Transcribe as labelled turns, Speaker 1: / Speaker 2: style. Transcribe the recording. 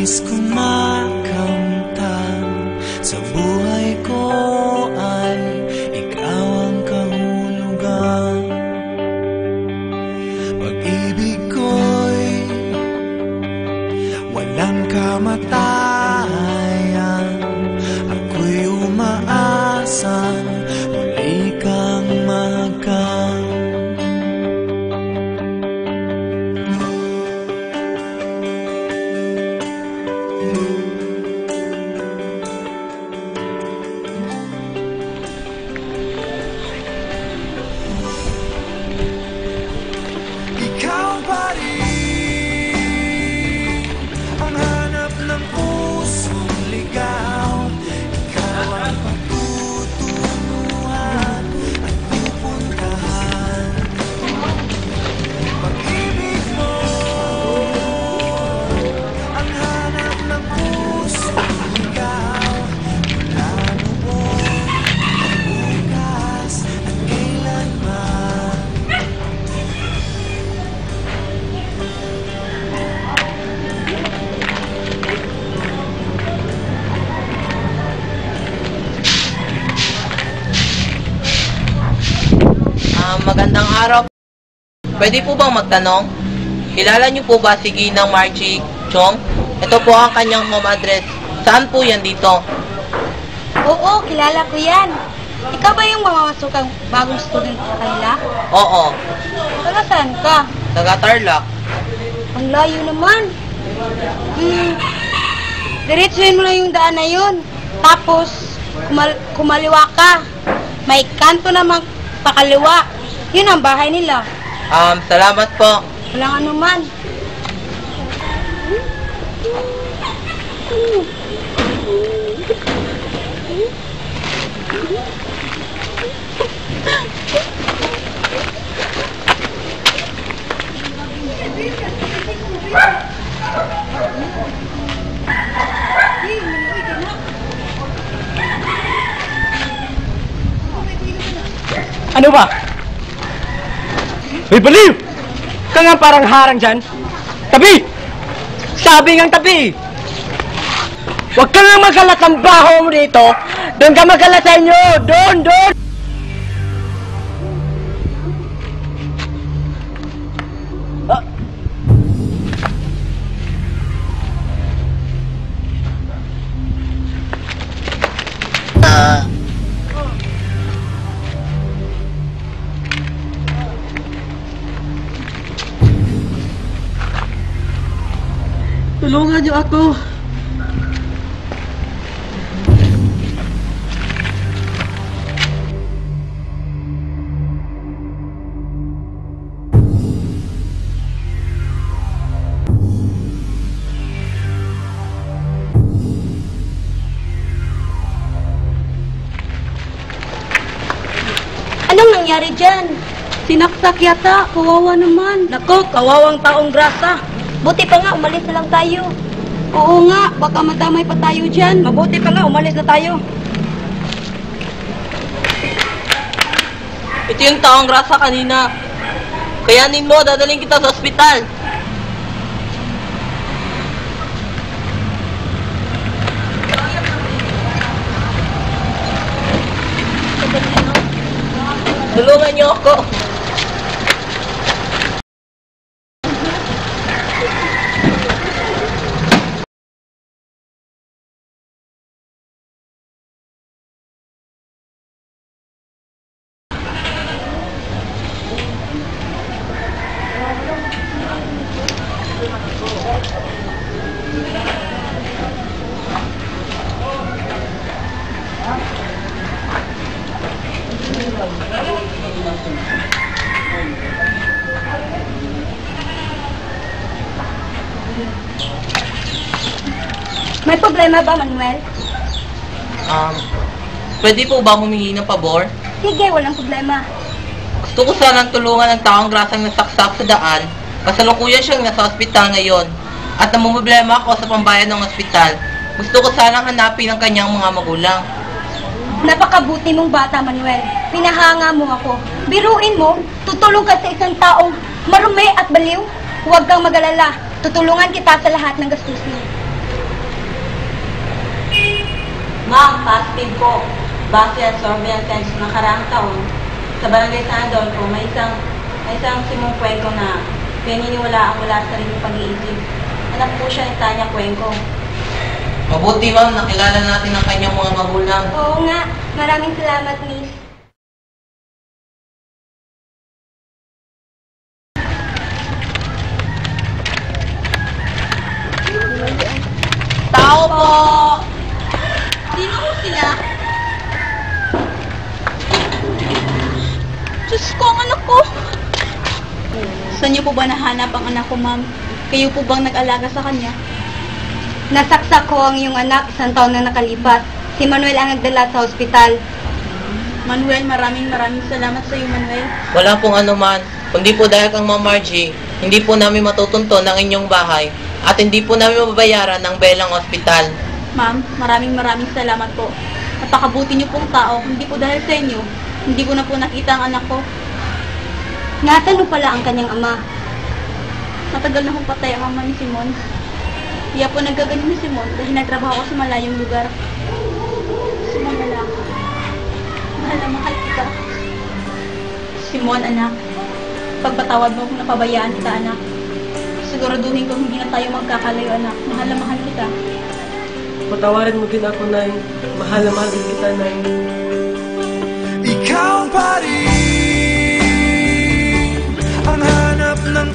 Speaker 1: nais kong makamtan sa buhay ko ay ikaw ang kahulugan. Pag-ibig ko'y walang kamatayan. Ako'y umaasang muli kang mahagkan.
Speaker 2: Magandang araw. Pwede po bang magtanong? Kilala niyo po ba si Ginang Margie Chong? Ito po ang kanyang home address. Saan po yan dito?
Speaker 3: Oo, kilala ko yan. Ikaw ba yung mamamasukang bagong student sa kanila?
Speaker 2: Oo.
Speaker 3: Taga saan ka?
Speaker 2: Taga Tarlac.
Speaker 3: Ang layo naman. Diretsuhin mo lang yung daan na yun. Tapos, kumaliwa ka. May kanto namang pakaliwa. Yun ang bahay nila.
Speaker 2: Salamat po.
Speaker 3: Walang anuman.
Speaker 4: Ano ba? Uy, baliw! Ka nga parang harang dyan. Tabi! Sabi ngang tabi! Huwag ka nga magalat ng baho mo dito. Doon ka magalat sa inyo! Doon! Doon! Tulungan niyo ako!
Speaker 3: Anong nangyari dyan? Sinaksak yata. Kawawa naman.
Speaker 2: Nako, kawawang taong grasa.
Speaker 3: Buti pa nga, umalis na lang tayo. Oo nga, baka madamay pa tayo dyan.
Speaker 2: Mabuti pa nga, umalis na tayo. Ito yung taong grasa kanina. Kayanin mo, dadaling kita sa ospital. Tulungan niyo ako.
Speaker 3: May problema ba, Manuel?
Speaker 2: Pwede po ba humingi ng pabor?
Speaker 3: Sige, walang problema.
Speaker 2: Gusto ko sanang tulungan ang taong grasang nasaksak sa daan. Kasalukuyan siyang nasa ospital ngayon. At namumblema ako sa pambayad ng ospital. Gusto ko sanang hanapin ang kanyang mga magulang.
Speaker 3: Napakabuti mong bata, Manuel. Pinahanga mo ako. Biruin mo, tutulong ka sa isang taong marumi at baliw. Huwag kang mag-alala. Tutulungan kita sa lahat ng gastusin.
Speaker 5: Ma'am, positive po. Base sa surveillance census ng nakaraang taon, sa Barangay San Adolfo, may isang Simong Cuenco na pininiwala ang wala sa sariling pag-iisip. Anak po siya ni Tanya Cuenco.
Speaker 2: Mabuti ma'am, nakilala natin ang kanyang mga magulang.
Speaker 3: Oo nga. Maraming salamat, Miss.
Speaker 5: Tao po! Sino po sila? Diyos ko, ang anak ko! Saan niyo po ba nahanap ang anak ko, ma'am? Kayo po bang nag-alaga sa kanya?
Speaker 3: Nasaksak ko ang iyong anak 1 taon na nakalipas. Si Manuel ang nagdala sa ospital.
Speaker 5: Manuel, maraming salamat sa iyo, Manuel.
Speaker 2: Wala pong anuman, kundi po dahil kang Ma'am Margie, hindi po namin matutunton ang inyong bahay at hindi po namin mababayaran ng belang ospital.
Speaker 5: Ma'am, maraming salamat po. Napakabuti niyo pong tao, hindi po dahil sa inyo. Hindi ko na po nakita ang anak ko.
Speaker 3: Nasaan pala ang kanyang ama?
Speaker 5: Matagal na hong patay ang ama ni Simon. Kaya po nagkaganyan ni Simon dahil nagtrabaho ko sa malayong lugar. Simon, anak. Mahal na mahal kita. Simon, anak. Pagpatawad mo kung napabayaan kita, anak. Siguraduhin ko hindi na tayo magkakalayo, anak. Mahal na mahal kita.
Speaker 4: Patawarin mo din ako, Nay. Mahal na mahal din kita, Nay.
Speaker 1: Ikaw pa rin ang hanap ng